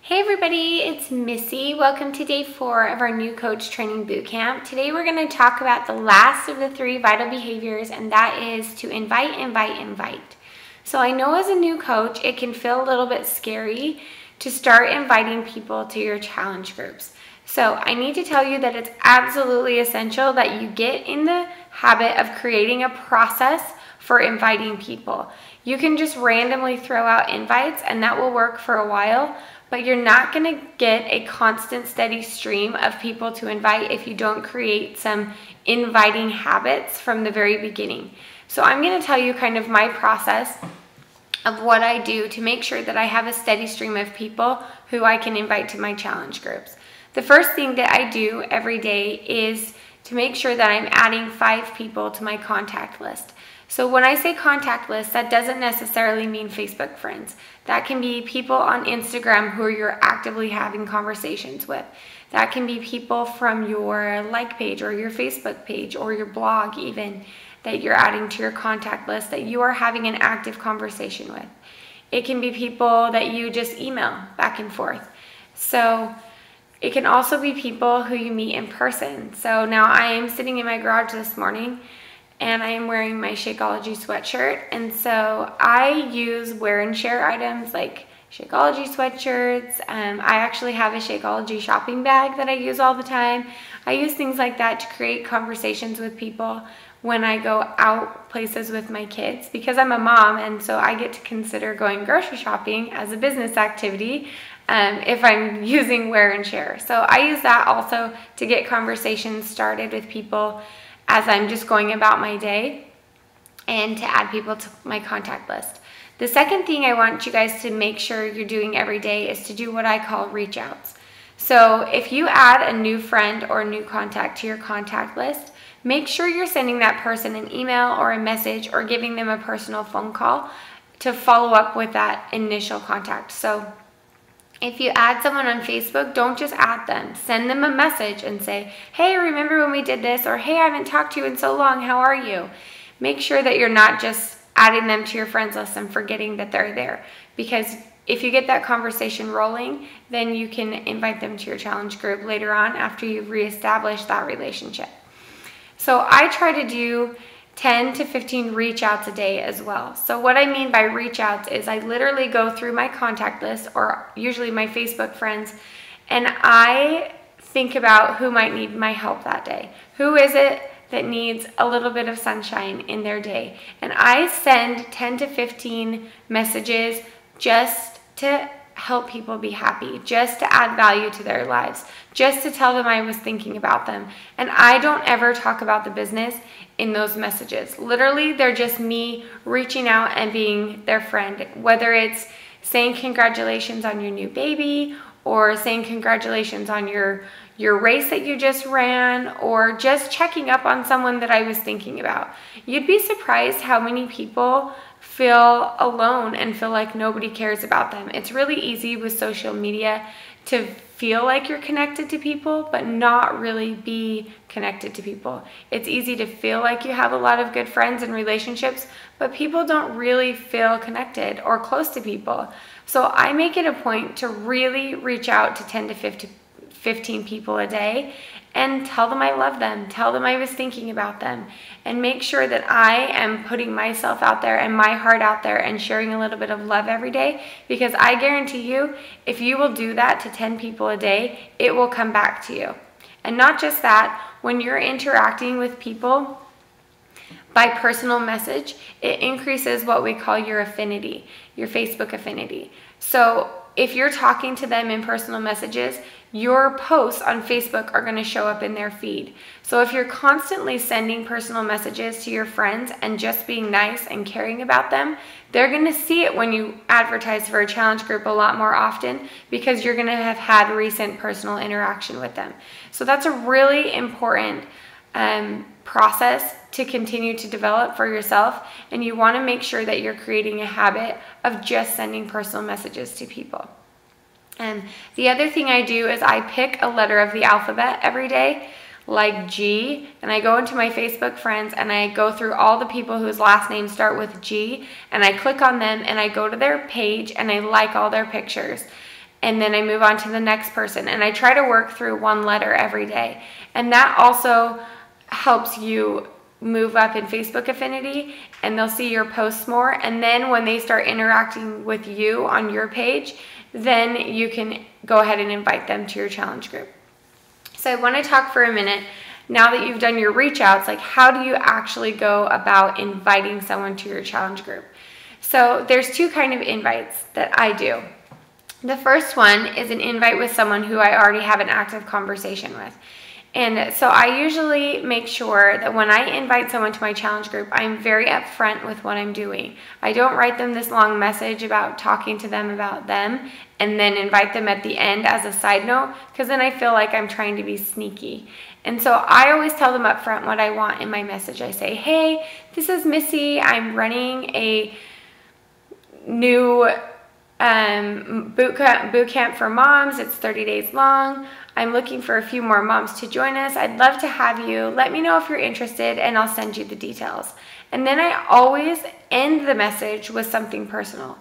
Hey everybody, it's Missy. Welcome to day 4 of our new coach training bootcamp. Today we're going to talk about the last of the 3 vital behaviors, and that is to invite. So I know as a new coach, it can feel a little bit scary to start inviting people to your challenge groups. So I need to tell you that it's absolutely essential that you get in the habit of creating a process for inviting people. You can just randomly throw out invites and that will work for a while, but you're not going to get a constant steady stream of people to invite if you don't create some inviting habits from the very beginning. So I'm going to tell you kind of my process of what I do to make sure that I have a steady stream of people who I can invite to my challenge groups. The first thing that I do every day is to make sure that I'm adding 5 people to my contact list. So when I say contact list, that doesn't necessarily mean Facebook friends. That can be people on Instagram who you're actively having conversations with. That can be people from your like page or your Facebook page or your blog even that you're adding to your contact list that you are having an active conversation with. It can be people that you just email back and forth. So it can also be people who you meet in person. So now I am sitting in my garage this morning and I am wearing my Shakeology sweatshirt, and so I use wear and share items like Shakeology sweatshirts. I actually have a Shakeology shopping bag that I use all the time. I use things like that to create conversations with people when I go out places with my kids, because I'm a mom and so I get to consider going grocery shopping as a business activity if I'm using wear and share. So I use that also to get conversations started with people as I'm just going about my day and to add people to my contact list. The second thing I want you guys to make sure you're doing every day is to do what I call reach outs. So if you add a new friend or a new contact to your contact list, make sure you're sending that person an email or a message or giving them a personal phone call to follow up with that initial contact. So if you add someone on Facebook, don't just add them. Send them a message and say, hey, remember when we did this? Or hey, I haven't talked to you in so long. How are you? Make sure that you're not just adding them to your friends list and forgetting that they're there. Because if you get that conversation rolling, then you can invite them to your challenge group later on after you've reestablished that relationship. So I try to do 10 to 15 reach outs a day as well. So what I mean by reach outs is I literally go through my contact list, or usually my Facebook friends, and I think about who might need my help that day. Who is it that needs a little bit of sunshine in their day? And I send 10 to 15 messages just to help people be happy, just to add value to their lives, just to tell them I was thinking about them. And I don't ever talk about the business in those messages. Literally, they're just me reaching out and being their friend, whether it's saying congratulations on your new baby, or saying congratulations on your race that you just ran, or just checking up on someone that I was thinking about. You'd be surprised how many people feel alone and feel like nobody cares about them. It's really easy with social media to feel like you're connected to people, but not really be connected to people. It's easy to feel like you have a lot of good friends and relationships, but people don't really feel connected or close to people. So I make it a point to really reach out to 10 to 15 people a day and tell them I love them, tell them I was thinking about them, and make sure that I am putting myself out there and my heart out there and sharing a little bit of love every day, because I guarantee you, if you will do that to 10 people a day, it will come back to you. And not just that, when you're interacting with people by personal message, it increases what we call your affinity, your Facebook affinity. So if you're talking to them in personal messages, your posts on Facebook are going to show up in their feed. So if you're constantly sending personal messages to your friends and just being nice and caring about them, they're going to see it when you advertise for a challenge group a lot more often, because you're going to have had recent personal interaction with them. So that's a really important process to continue to develop for yourself, and you want to make sure that you're creating a habit of just sending personal messages to people. And the other thing I do is I pick a letter of the alphabet every day, like G, and I go into my Facebook friends and I go through all the people whose last names start with G, and I click on them and I go to their page and I like all their pictures. and then I move on to the next person, and I try to work through one letter every day. And that also helps you move up in Facebook affinity, and they'll see your posts more. And then when they start interacting with you on your page, then you can go ahead and invite them to your challenge group. So I want to talk for a minute, now that you've done your reach outs, like how do you actually go about inviting someone to your challenge group? So there's two kind of invites that I do. The first one is an invite with someone who I already have an active conversation with. And so I usually make sure that when I invite someone to my challenge group, I'm very upfront with what I'm doing. I don't write them this long message about talking to them about them and then invite them at the end as a side note, because then I feel like I'm trying to be sneaky. And so I always tell them up front what I want in my message. I say, hey, this is Missy. I'm running a new boot camp for moms. It's 30 days long. I'm looking for a few more moms to join us. I'd love to have you. Let me know if you're interested, and I'll send you the details. And then I always end the message with something personal.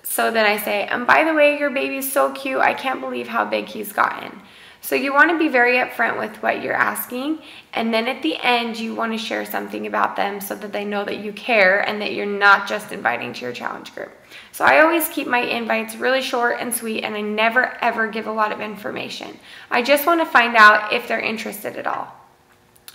So then I say, and by the way, your baby's so cute. I can't believe how big he's gotten. So you want to be very upfront with what you're asking, and then at the end you want to share something about them so that they know that you care and that you're not just inviting to your challenge group. So I always keep my invites really short and sweet, and I never ever give a lot of information. I just want to find out if they're interested at all.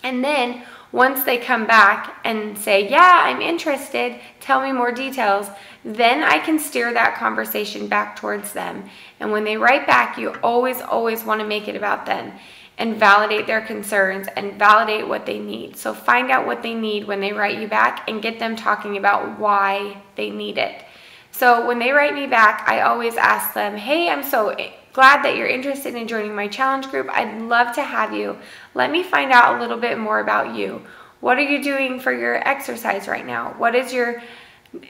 And then once they come back and say, yeah, I'm interested, tell me more details, then I can steer that conversation back towards them. And when they write back, you always want to make it about them and validate their concerns and validate what they need. So find out what they need when they write you back and get them talking about why they need it. So when they write me back, I always ask them, hey, I'm so glad that you're interested in joining my challenge group. I'd love to have you. Let me find out a little bit more about you. What are you doing for your exercise right now? What does your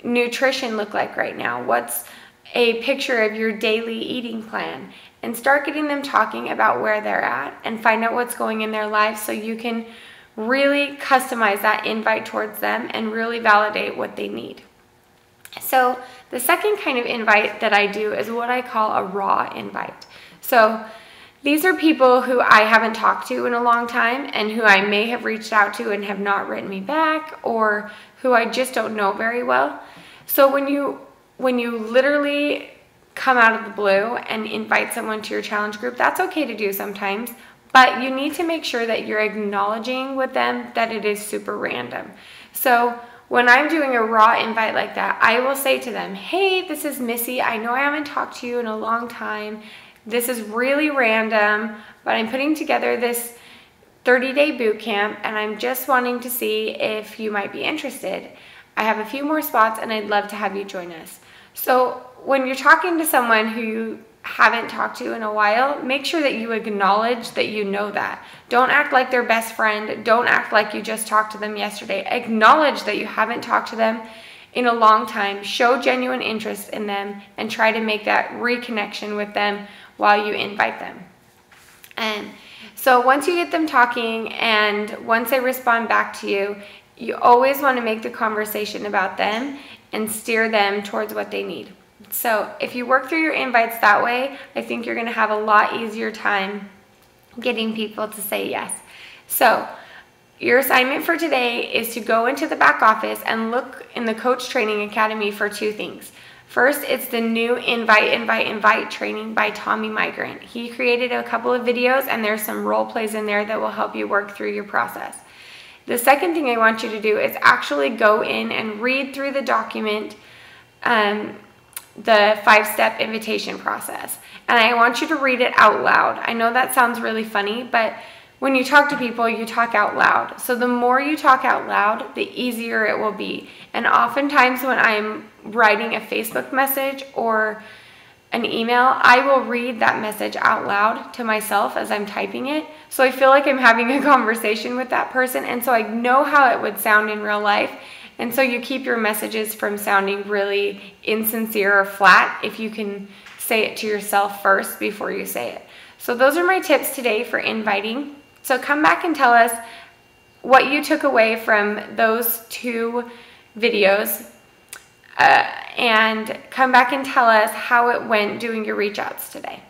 nutrition look like right now? What's a picture of your daily eating plan? And start getting them talking about where they're at and find out what's going in their lives so you can really customize that invite towards them and really validate what they need. So the second kind of invite that I do is what I call a raw invite. So these are people who I haven't talked to in a long time and who I may have reached out to and have not written me back, or who I just don't know very well. So when you literally come out of the blue and invite someone to your challenge group, that's okay to do sometimes, but you need to make sure that you're acknowledging with them that it is super random. So when I'm doing a raw invite like that, I will say to them, hey, this is Missy. I know I haven't talked to you in a long time. This is really random, but I'm putting together this 30-day boot camp, and I'm just wanting to see if you might be interested. I have a few more spots, and I'd love to have you join us. So when you're talking to someone who you haven't talked to in a while, make sure that you acknowledge that you know that. Don't act like their best friend. Don't act like you just talked to them yesterday. Acknowledge that you haven't talked to them in a long time. Show genuine interest in them and try to make that reconnection with them while you invite them. And so once you get them talking and once they respond back to you, you always want to make the conversation about them and steer them towards what they need. So if you work through your invites that way, I think you're going to have a lot easier time getting people to say yes. So your assignment for today is to go into the back office and look in the Coach Training Academy for two things. First, it's the new Invite training by Tommy Migrant. He created a couple of videos, and there's some role plays in there that will help you work through your process. The second thing I want you to do is actually go in and read through the document, the 5-step invitation process. And I want you to read it out loud. I know that sounds really funny, but when you talk to people, you talk out loud. So the more you talk out loud, the easier it will be. And oftentimes when I'm writing a Facebook message or an email, I will read that message out loud to myself as I'm typing it. So I feel like I'm having a conversation with that person, and so I know how it would sound in real life. And so you keep your messages from sounding really insincere or flat if you can say it to yourself first before you say it. So those are my tips today for inviting. So come back and tell us what you took away from those two videos. and come back and tell us how it went doing your reach outs today.